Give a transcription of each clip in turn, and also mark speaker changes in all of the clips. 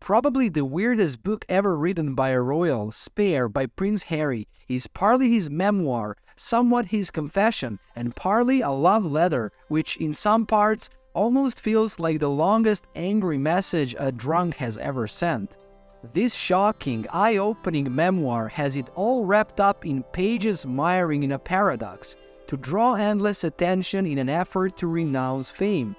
Speaker 1: Probably the weirdest book ever written by a royal, Spare by Prince Harry, is partly his memoir, somewhat his confession, and partly a love letter, which in some parts almost feels like the longest angry message a drunk has ever sent. This shocking, eye-opening memoir has it all wrapped up in pages miring in a paradox, to draw endless attention in an effort to renounce fame.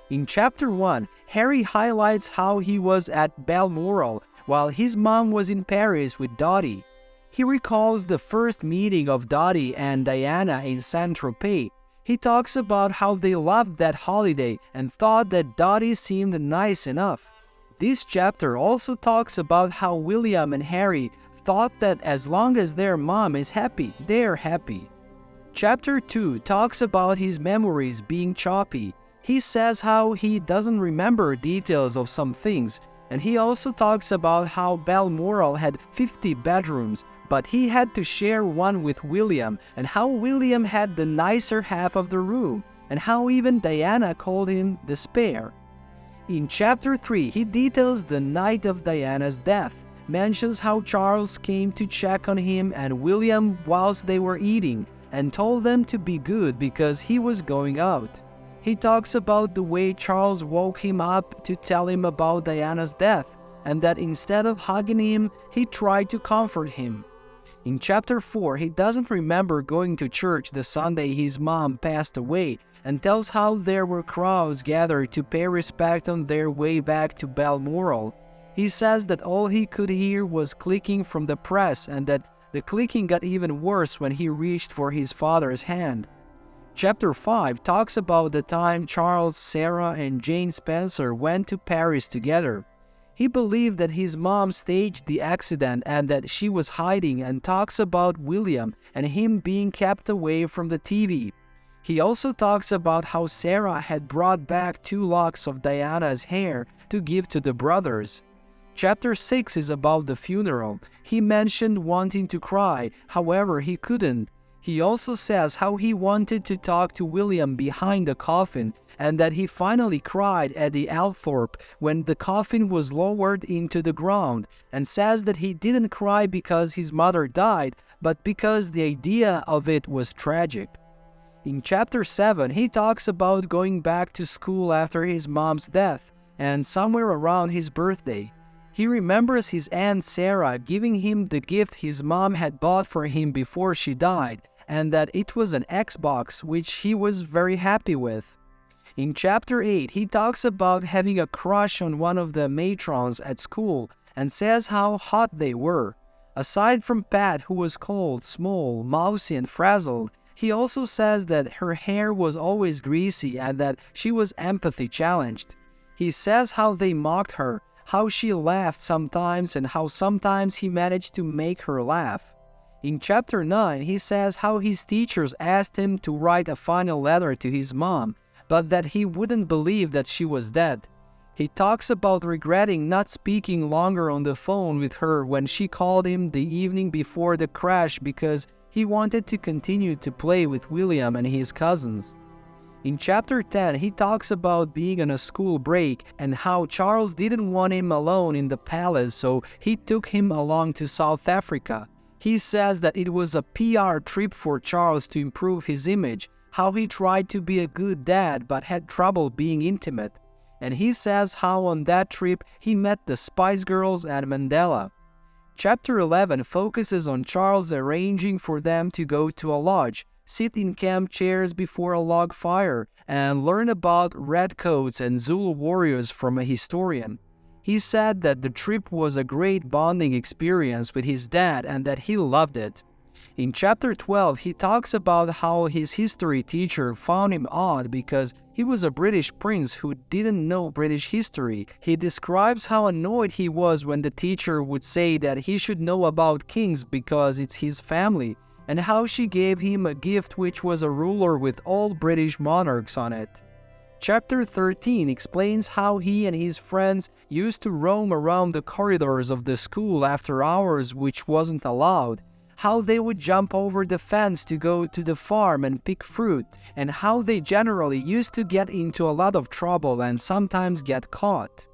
Speaker 1: In Chapter 1, Harry highlights how he was at Balmoral while his mom was in Paris with Dottie. He recalls the first meeting of Dottie and Diana in Saint-Tropez. He talks about how they loved that holiday and thought that Dottie seemed nice enough. This chapter also talks about how William and Harry thought that as long as their mom is happy, they're happy. Chapter 2 talks about his memories being choppy. He says how he doesn't remember details of some things, and he also talks about how Balmoral had 50 bedrooms, but he had to share one with William, and how William had the nicer half of the room, and how even Diana called him the Spare. In Chapter 3, he details the night of Diana's death, mentions how Charles came to check on him and William whilst they were eating, and told them to be good because he was going out. He talks about the way Charles woke him up to tell him about Diana's death, and that instead of hugging him, he tried to comfort him. In Chapter 4, he doesn't remember going to church the Sunday his mom passed away, and tells how there were crowds gathered to pay respect on their way back to Balmoral. He says that all he could hear was clicking from the press, and that the clicking got even worse when he reached for his father's hand. Chapter 5 talks about the time Charles, Sarah, and Jane Spencer went to Paris together. He believed that his mom staged the accident and that she was hiding, and talks about William and him being kept away from the TV. He also talks about how Sarah had brought back 2 locks of Diana's hair to give to the brothers. Chapter 6 is about the funeral. He mentioned wanting to cry, however he couldn't. He also says how he wanted to talk to William behind the coffin, and that he finally cried at the Althorpe when the coffin was lowered into the ground, and says that he didn't cry because his mother died, but because the idea of it was tragic. In Chapter 7, he talks about going back to school after his mom's death, and somewhere around his birthday. He remembers his Aunt Sarah giving him the gift his mom had bought for him before she died, and that it was an Xbox, which he was very happy with. In Chapter 8, he talks about having a crush on one of the matrons at school, and says how hot they were. Aside from Pat, who was cold, small, mousy, and frazzled, he also says that her hair was always greasy and that she was empathy challenged. He says how they mocked her, how she laughed sometimes, and how sometimes he managed to make her laugh. In Chapter 9, he says how his teachers asked him to write a final letter to his mom, but that he wouldn't believe that she was dead. He talks about regretting not speaking longer on the phone with her when she called him the evening before the crash because he wanted to continue to play with William and his cousins. In Chapter 10, he talks about being on a school break and how Charles didn't want him alone in the palace, so he took him along to South Africa. He says that it was a PR trip for Charles to improve his image, how he tried to be a good dad but had trouble being intimate. And he says how on that trip he met the Spice Girls and Mandela. Chapter 11 focuses on Charles arranging for them to go to a lodge, sit in camp chairs before a log fire, and learn about redcoats and Zulu warriors from a historian. He said that the trip was a great bonding experience with his dad and that he loved it. In Chapter 12, he talks about how his history teacher found him odd because he was a British prince who didn't know British history. He describes how annoyed he was when the teacher would say that he should know about kings because it's his family, and how she gave him a gift which was a ruler with all British monarchs on it. Chapter 13 explains how he and his friends used to roam around the corridors of the school after hours, which wasn't allowed, how they would jump over the fence to go to the farm and pick fruit, and how they generally used to get into a lot of trouble and sometimes get caught.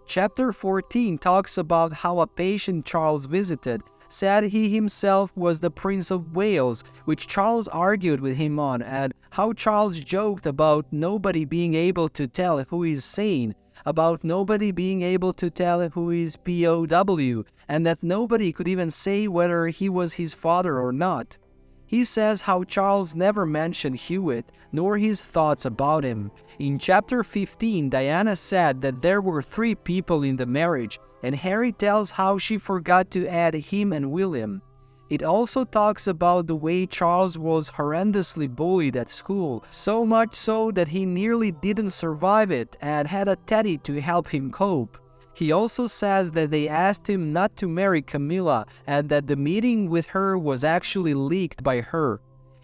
Speaker 1: Chapter 14 talks about how a patient Charles visited said he himself was the Prince of Wales, which Charles argued with him on, and how Charles joked about nobody being able to tell who is sane, about nobody being able to tell who is POW, and that nobody could even say whether he was his father or not. He says how Charles never mentioned Hewitt, nor his thoughts about him. In chapter 15, Diana said that there were 3 people in the marriage, and Harry tells how she forgot to add him and William. It also talks about the way Charles was horrendously bullied at school, so much so that he nearly didn't survive it and had a teddy to help him cope. He also says that they asked him not to marry Camilla and that the meeting with her was actually leaked by her.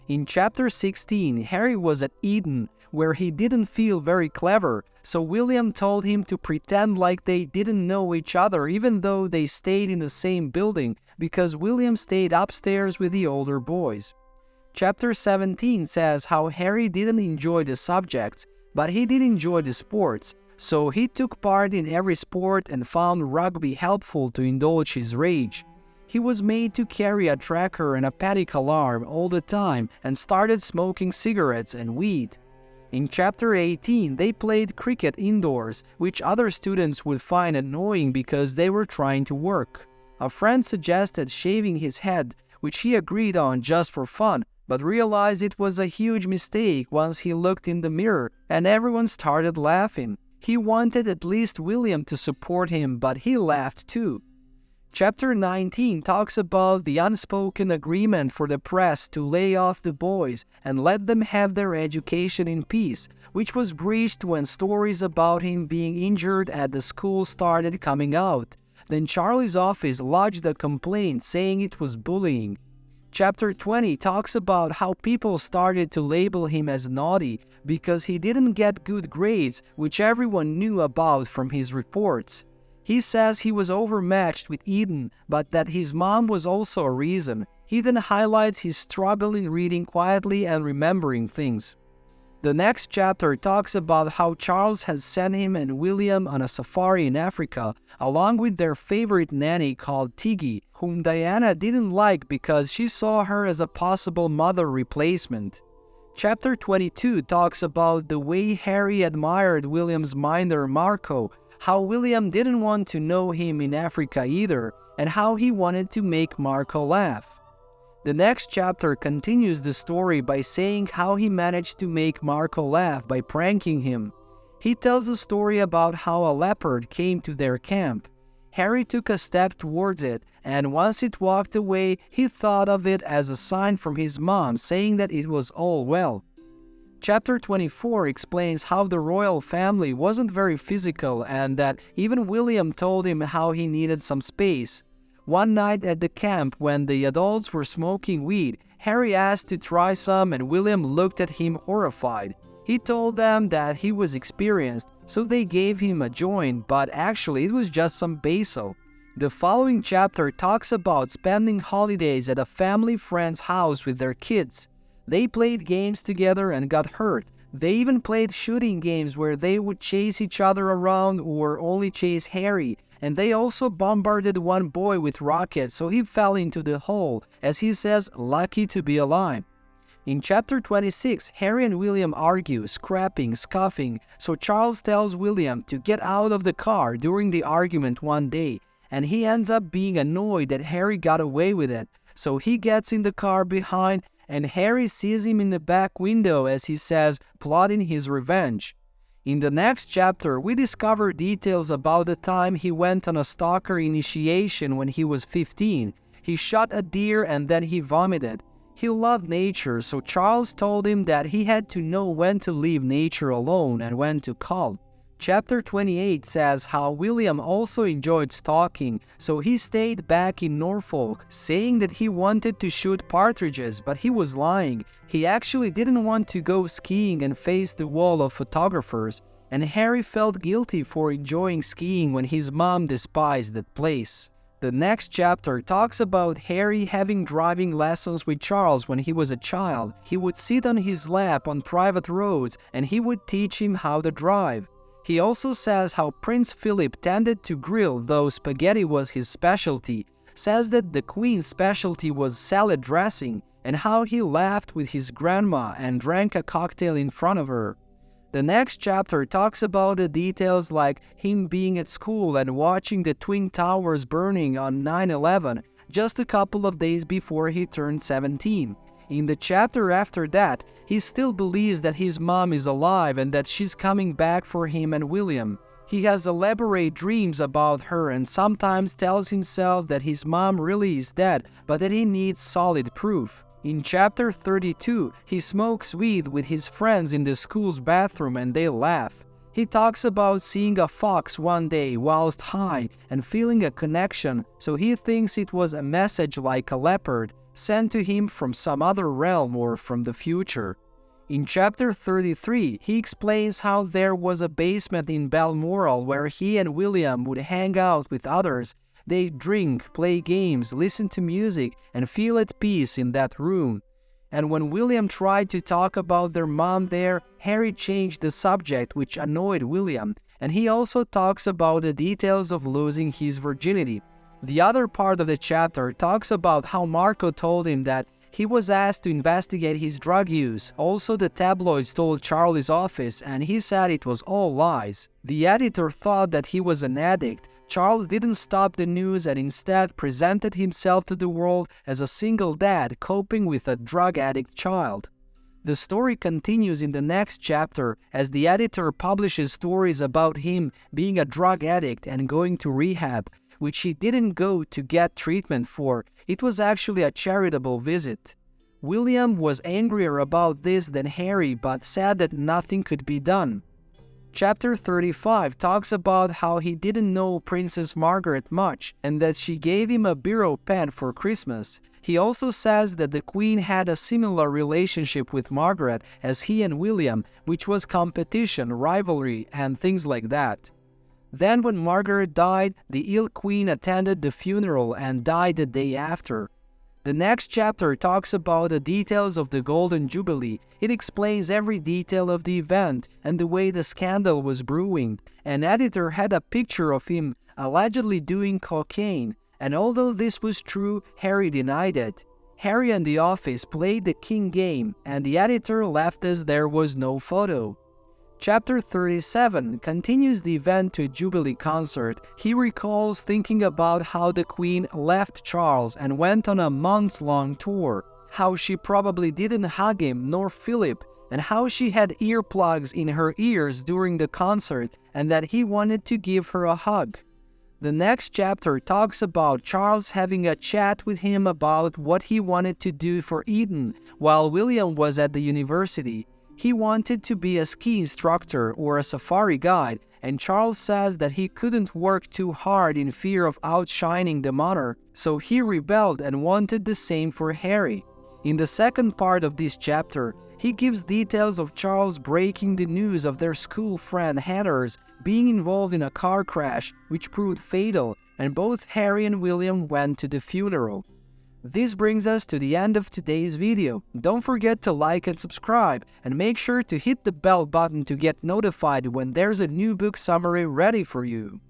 Speaker 1: In chapter 16, Harry was at Eton, where he didn't feel very clever, so William told him to pretend like they didn't know each other even though they stayed in the same building, because William stayed upstairs with the older boys. Chapter 17 says how Harry didn't enjoy the subjects, but he did enjoy the sports, so he took part in every sport and found rugby helpful to indulge his rage. He was made to carry a tracker and a panic alarm all the time and started smoking cigarettes and weed. In chapter 18, they played cricket indoors, which other students would find annoying because they were trying to work. A friend suggested shaving his head, which he agreed on just for fun, but realized it was a huge mistake once he looked in the mirror, and everyone started laughing. He wanted at least William to support him, but he laughed too. Chapter 19 talks about the unspoken agreement for the press to lay off the boys and let them have their education in peace, which was breached when stories about him being injured at the school started coming out. Then Charlie's office lodged a complaint saying it was bullying. Chapter 20 talks about how people started to label him as naughty because he didn't get good grades, which everyone knew about from his reports. He says he was overmatched with Eden, but that his mom was also a reason. He then highlights his struggle in reading quietly and remembering things. The next chapter talks about how Charles has sent him and William on a safari in Africa, along with their favorite nanny called Tiggy, whom Diana didn't like because she saw her as a possible mother replacement. Chapter 22 talks about the way Harry admired William's minder Marco, how William didn't want to know him in Africa either, and how he wanted to make Marco laugh. The next chapter continues the story by saying how he managed to make Marco laugh by pranking him. He tells a story about how a leopard came to their camp. Harry took a step towards it, and once it walked away, he thought of it as a sign from his mom saying that it was all well. Chapter 24 explains how the royal family wasn't very physical and that even William told him how he needed some space. One night at the camp when the adults were smoking weed, Harry asked to try some and William looked at him horrified. He told them that he was experienced, so they gave him a joint, but actually it was just some basil. The following chapter talks about spending holidays at a family friend's house with their kids. They played games together and got hurt. They even played shooting games where they would chase each other around or only chase Harry, and they also bombarded one boy with rockets so he fell into the hole, as he says, lucky to be alive. In chapter 26, Harry and William argue, scrapping, scuffing, so Charles tells William to get out of the car during the argument one day, and he ends up being annoyed that Harry got away with it, so he gets in the car behind and Harry sees him in the back window as he says, plotting his revenge. In the next chapter, we discover details about the time he went on a stalker initiation when he was 15. He shot a deer and then he vomited. He loved nature, so Charles told him that he had to know when to leave nature alone and when to call. Chapter 28 says how William also enjoyed stalking, so he stayed back in Norfolk, saying that he wanted to shoot partridges, but he was lying. He actually didn't want to go skiing and face the wall of photographers, and Harry felt guilty for enjoying skiing when his mom despised that place. The next chapter talks about Harry having driving lessons with Charles when he was a child. He would sit on his lap on private roads and he would teach him how to drive. He also says how Prince Philip tended to grill, though spaghetti was his specialty, says that the Queen's specialty was salad dressing, and how he laughed with his grandma and drank a cocktail in front of her. The next chapter talks about the details like him being at school and watching the Twin Towers burning on 9/11 just a couple of days before he turned 17. In the chapter after that, he still believes that his mom is alive and that she's coming back for him and William. He has elaborate dreams about her and sometimes tells himself that his mom really is dead, but that he needs solid proof. In chapter 32, he smokes weed with his friends in the school's bathroom and they laugh. He talks about seeing a fox one day whilst high and feeling a connection, so he thinks it was a message like a leopard, sent to him from some other realm or from the future. In chapter 33, he explains how there was a basement in Balmoral where he and William would hang out with others. They drink, play games, listen to music, and feel at peace in that room. And when William tried to talk about their mom there, Harry changed the subject, which annoyed William, and he also talks about the details of losing his virginity. The other part of the chapter talks about how Marco told him that he was asked to investigate his drug use. Also, the tabloids told Charlie's office, and he said it was all lies. The editor thought that he was an addict. Charles didn't stop the news and instead presented himself to the world as a single dad coping with a drug addict child. The story continues in the next chapter as the editor publishes stories about him being a drug addict and going to rehab, which he didn't go to get treatment for. It was actually a charitable visit. William was angrier about this than Harry, but said that nothing could be done. Chapter 35 talks about how he didn't know Princess Margaret much and that she gave him a biro pen for Christmas. He also says that the Queen had a similar relationship with Margaret as he and William, which was competition, rivalry, and things like that. Then when Margaret died, the ill Queen attended the funeral and died the day after. The next chapter talks about the details of the Golden Jubilee. It explains every detail of the event and the way the scandal was brewing. An editor had a picture of him allegedly doing cocaine, and although this was true, Harry denied it. Harry and the office played the king game, and the editor left as there was no photo. Chapter 37 continues the event to a Jubilee concert. He recalls thinking about how the Queen left Charles and went on a months-long tour, how she probably didn't hug him nor Philip, and how she had earplugs in her ears during the concert and that he wanted to give her a hug. The next chapter talks about Charles having a chat with him about what he wanted to do for Eton while William was at the university. He wanted to be a ski instructor or a safari guide, and Charles says that he couldn't work too hard in fear of outshining the monarch, so he rebelled and wanted the same for Harry. In the second part of this chapter, he gives details of Charles breaking the news of their school friend Heather's being involved in a car crash which proved fatal, and both Harry and William went to the funeral. This brings us to the end of today's video. Don't forget to like and subscribe, and make sure to hit the bell button to get notified when there's a new book summary ready for you.